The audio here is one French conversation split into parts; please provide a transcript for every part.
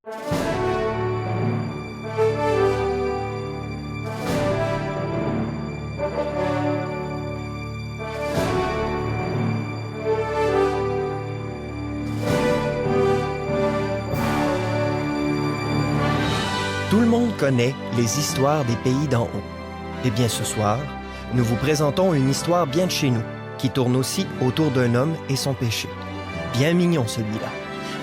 Tout le monde connaît les histoires des pays d'en haut. Eh bien, ce soir, nous vous présentons une histoire bien de chez nous, qui tourne aussi autour d'un homme et son péché. Bien mignon, celui-là.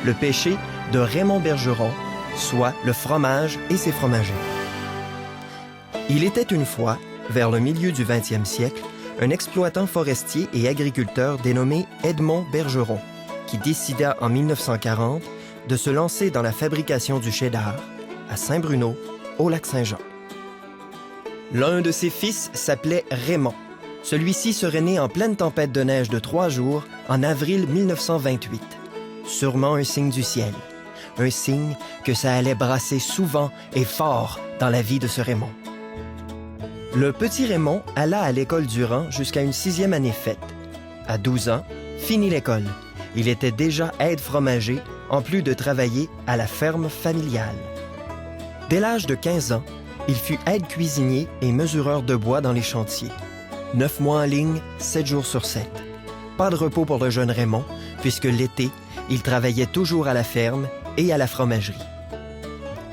Le péché de Raymond Bergeron, soit le fromage et ses fromagers. Il était une fois, vers le milieu du 20e siècle, un exploitant forestier et agriculteur dénommé Edmond Bergeron, qui décida en 1940 de se lancer dans la fabrication du cheddar à Saint-Bruno, au Lac-Saint-Jean. L'un de ses fils s'appelait Raymond. Celui-ci serait né en pleine tempête de neige de 3 jours en avril 1928. Sûrement un signe du ciel. Un signe que ça allait brasser souvent et fort dans la vie de ce Raymond. Le petit Raymond alla à l'école Durand jusqu'à une 6e année faite. À 12 ans, finit l'école. Il était déjà aide-fromager, en plus de travailler à la ferme familiale. Dès l'âge de 15 ans, il fut aide-cuisinier et mesureur de bois dans les chantiers. 9 mois en ligne, 7 jours sur 7. Pas de repos pour le jeune Raymond, puisque l'été, il travaillait toujours à la ferme et à la fromagerie.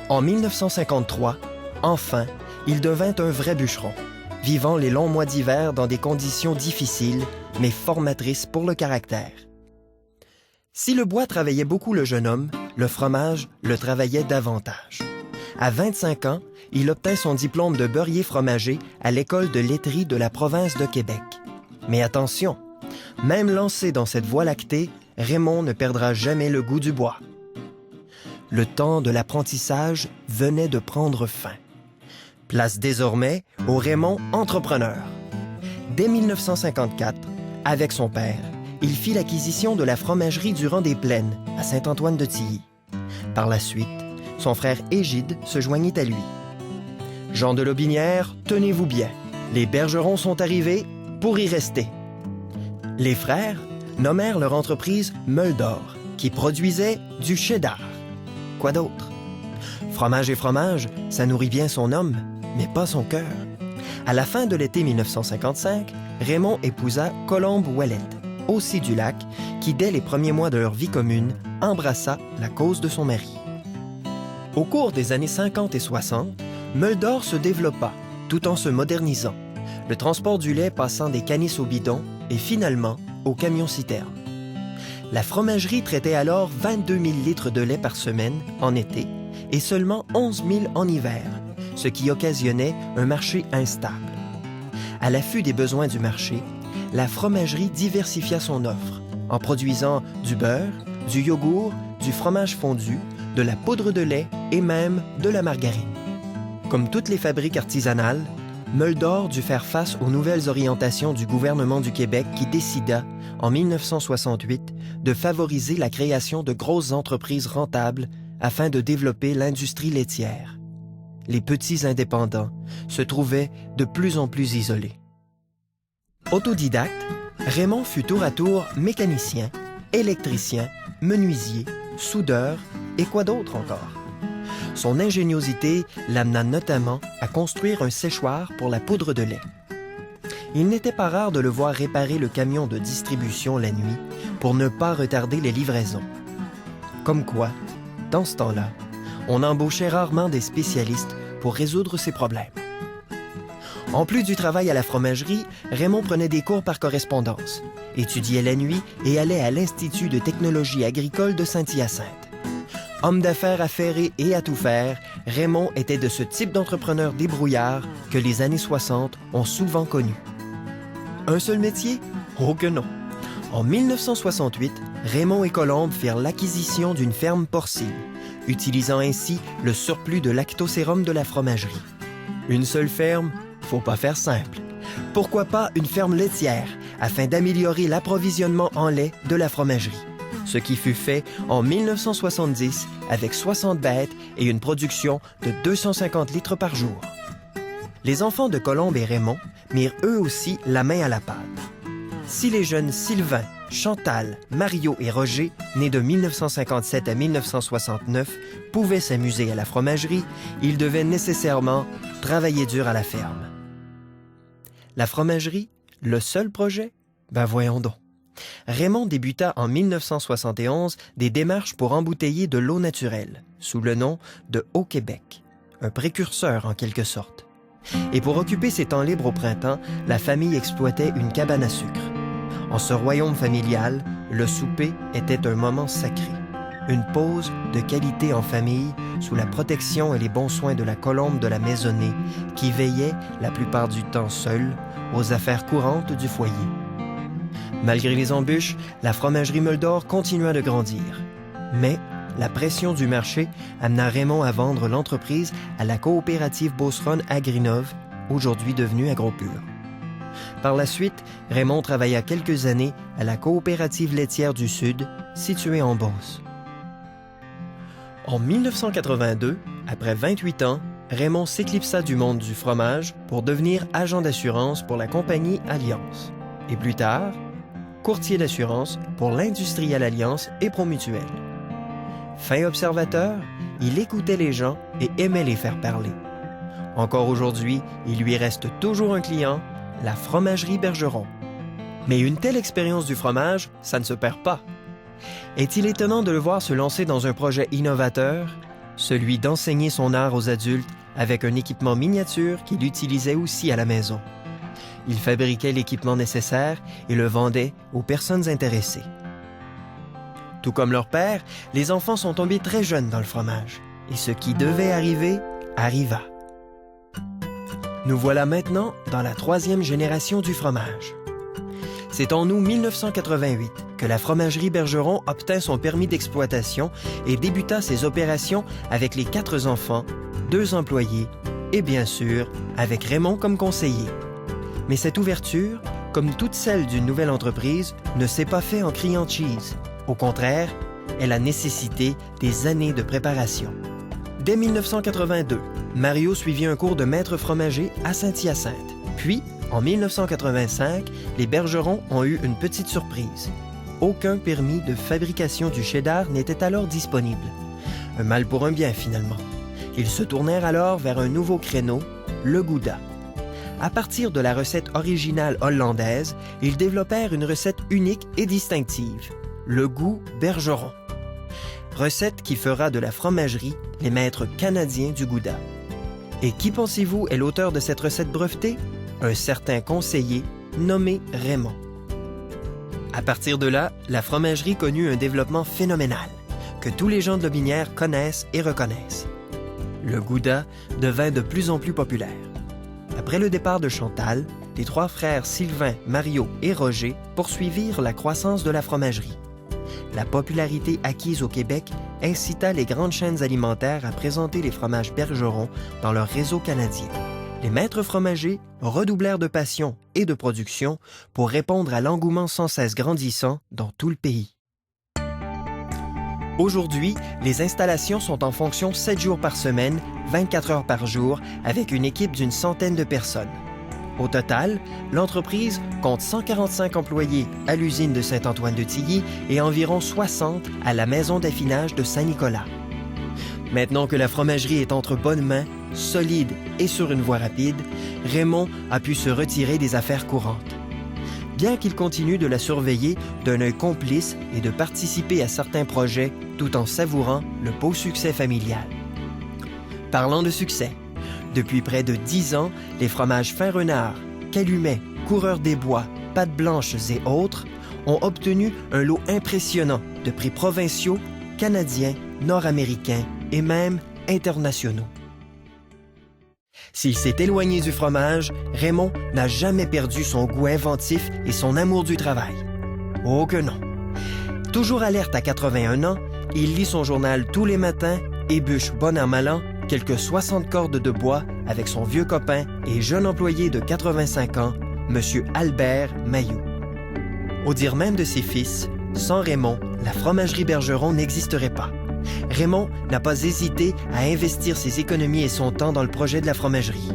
En 1953, enfin, il devint un vrai bûcheron, vivant les longs mois d'hiver dans des conditions difficiles, mais formatrices pour le caractère. Si le bois travaillait beaucoup le jeune homme, le fromage le travaillait davantage. À 25 ans, il obtint son diplôme de beurrier fromager à l'école de laiterie de la province de Québec. Mais attention, même lancé dans cette voie lactée, Raymond ne perdra jamais le goût du bois. Le temps de l'apprentissage venait de prendre fin. Place désormais au Raymond entrepreneur. Dès 1954, avec son père, il fit l'acquisition de la fromagerie Durand des Plaines, à Saint-Antoine-de-Tilly. Par la suite, son frère Égide se joignit à lui. Jean de Lotbinière, tenez-vous bien, les Bergerons sont arrivés pour y rester. Les frères nommèrent leur entreprise Meule d'Or, qui produisait du cheddar. Quoi d'autre? Fromage et fromage, ça nourrit bien son homme, mais pas son cœur. À la fin de l'été 1955, Raymond épousa Colombe Ouellette, aussi du lac, qui, dès les premiers mois de leur vie commune, embrassa la cause de son mari. Au cours des années 50 et 60, Meule d'Or se développa, tout en se modernisant, le transport du lait passant des canisses au bidon et finalement au camion-citerne. La fromagerie traitait alors 22 000 litres de lait par semaine en été et seulement 11 000 en hiver, ce qui occasionnait un marché instable. À l'affût des besoins du marché, la fromagerie diversifia son offre en produisant du beurre, du yogourt, du fromage fondu, de la poudre de lait et même de la margarine. Comme toutes les fabriques artisanales, Meule d'Or dut faire face aux nouvelles orientations du gouvernement du Québec qui décida, en 1968, de favoriser la création de grosses entreprises rentables afin de développer l'industrie laitière. Les petits indépendants se trouvaient de plus en plus isolés. Autodidacte, Raymond fut tour à tour mécanicien, électricien, menuisier, soudeur et quoi d'autre encore. Son ingéniosité l'amena notamment à construire un séchoir pour la poudre de lait. Il n'était pas rare de le voir réparer le camion de distribution la nuit pour ne pas retarder les livraisons. Comme quoi, dans ce temps-là, on embauchait rarement des spécialistes pour résoudre ces problèmes. En plus du travail à la fromagerie, Raymond prenait des cours par correspondance, étudiait la nuit et allait à l'Institut de technologie agricole de Saint-Hyacinthe. Homme d'affaires affairé et à tout faire, Raymond était de ce type d'entrepreneur débrouillard que les années 60 ont souvent connu. Un seul métier? Oh que non! En 1968, Raymond et Colombe firent l'acquisition d'une ferme porcine, utilisant ainsi le surplus de lactosérum de la fromagerie. Une seule ferme? Faut pas faire simple. Pourquoi pas une ferme laitière, afin d'améliorer l'approvisionnement en lait de la fromagerie? Ce qui fut fait en 1970 avec 60 bêtes et une production de 250 litres par jour. Les enfants de Colombe et Raymond mirent eux aussi la main à la pâte. Si les jeunes Sylvain, Chantal, Mario et Roger, nés de 1957 à 1969, pouvaient s'amuser à la fromagerie, ils devaient nécessairement travailler dur à la ferme. La fromagerie, le seul projet? Ben voyons donc. Raymond débuta en 1971 des démarches pour embouteiller de l'eau naturelle, sous le nom de Eau-Québec, un précurseur en quelque sorte. Et pour occuper ses temps libres au printemps, la famille exploitait une cabane à sucre. En ce royaume familial, le souper était un moment sacré. Une pause de qualité en famille sous la protection et les bons soins de la colombe de la maisonnée qui veillait, la plupart du temps seule, aux affaires courantes du foyer. Malgré les embûches, la fromagerie Meule-d'Or continua de grandir. Mais la pression du marché amena Raymond à vendre l'entreprise à la coopérative Beauceronne Agrinov, aujourd'hui devenue Agropur. Par la suite, Raymond travailla quelques années à la coopérative laitière du Sud, située en Beauce. En 1982, après 28 ans, Raymond s'éclipsa du monde du fromage pour devenir agent d'assurance pour la compagnie Alliance. Et plus tard, courtier d'assurance pour l'Industrielle Alliance et Promutuelle. Fin observateur, il écoutait les gens et aimait les faire parler. Encore aujourd'hui, il lui reste toujours un client, la fromagerie Bergeron. Mais une telle expérience du fromage, ça ne se perd pas. Est-il étonnant de le voir se lancer dans un projet innovateur, celui d'enseigner son art aux adultes avec un équipement miniature qu'il utilisait aussi à la maison. Il fabriquait l'équipement nécessaire et le vendait aux personnes intéressées. Tout comme leur père, les enfants sont tombés très jeunes dans le fromage. Et ce qui devait arriver, arriva. Nous voilà maintenant dans la 3e génération du fromage. C'est en août 1988 que la fromagerie Bergeron obtint son permis d'exploitation et débuta ses opérations avec les 4 enfants, 2 employés et bien sûr avec Raymond comme conseiller. Mais cette ouverture, comme toutes celles d'une nouvelle entreprise, ne s'est pas faite en criant cheese. Au contraire, elle a nécessité des années de préparation. Dès 1982, Mario suivit un cours de maître fromager à Saint-Hyacinthe. Puis, en 1985, les Bergerons ont eu une petite surprise. Aucun permis de fabrication du cheddar n'était alors disponible. Un mal pour un bien, finalement. Ils se tournèrent alors vers un nouveau créneau, le Gouda. À partir de la recette originale hollandaise, ils développèrent une recette unique et distinctive, le goût Bergeron. Recette qui fera de la fromagerie les maîtres canadiens du Gouda. Et qui pensez-vous est l'auteur de cette recette brevetée? Un certain conseiller nommé Raymond. À partir de là, la fromagerie connut un développement phénoménal que tous les gens de Lotbinière connaissent et reconnaissent. Le Gouda devint de plus en plus populaire. Après le départ de Chantal, les 3 frères Sylvain, Mario et Roger poursuivirent la croissance de la fromagerie. La popularité acquise au Québec incita les grandes chaînes alimentaires à présenter les fromages Bergeron dans leur réseau canadien. Les maîtres fromagers redoublèrent de passion et de production pour répondre à l'engouement sans cesse grandissant dans tout le pays. Aujourd'hui, les installations sont en fonction 7 jours par semaine, 24 heures par jour, avec une équipe d'une centaine de personnes. Au total, l'entreprise compte 145 employés à l'usine de Saint-Antoine-de-Tilly et environ 60 à la maison d'affinage de Saint-Nicolas. Maintenant que la fromagerie est entre bonnes mains, solide et sur une voie rapide, Raymond a pu se retirer des affaires courantes. Bien qu'il continue de la surveiller d'un œil complice et de participer à certains projets tout en savourant le beau succès familial. Parlant de succès, depuis près de 10 ans, les fromages Fin-Renard, Calumet, Coureur des Bois, Pâtes Blanches et autres ont obtenu un lot impressionnant de prix provinciaux, canadiens, nord-américains et même internationaux. S'il s'est éloigné du fromage, Raymond n'a jamais perdu son goût inventif et son amour du travail. Oh que non! Toujours alerte à 81 ans, il lit son journal tous les matins et bûche bon an mal an quelques 60 cordes de bois avec son vieux copain et jeune employé de 85 ans, M. Albert Mailloux. Au dire même de ses fils, sans Raymond, la fromagerie Bergeron n'existerait pas. Raymond n'a pas hésité à investir ses économies et son temps dans le projet de la fromagerie.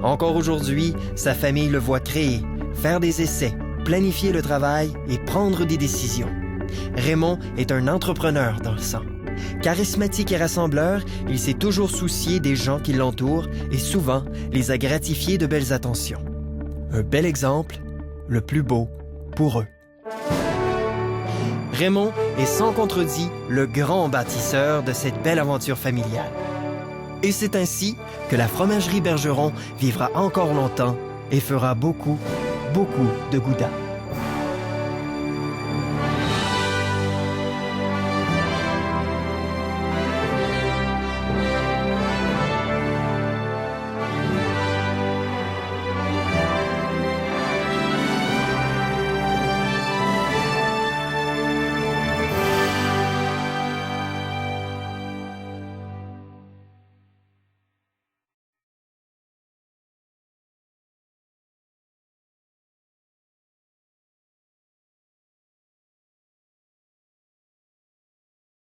Encore aujourd'hui, sa famille le voit créer, faire des essais, planifier le travail et prendre des décisions. Raymond est un entrepreneur dans le sang. Charismatique et rassembleur, il s'est toujours soucié des gens qui l'entourent et souvent les a gratifiés de belles attentions. Un bel exemple, le plus beau pour eux. Raymond est sans contredit le grand bâtisseur de cette belle aventure familiale. Et c'est ainsi que la fromagerie Bergeron vivra encore longtemps et fera beaucoup, beaucoup de goudas.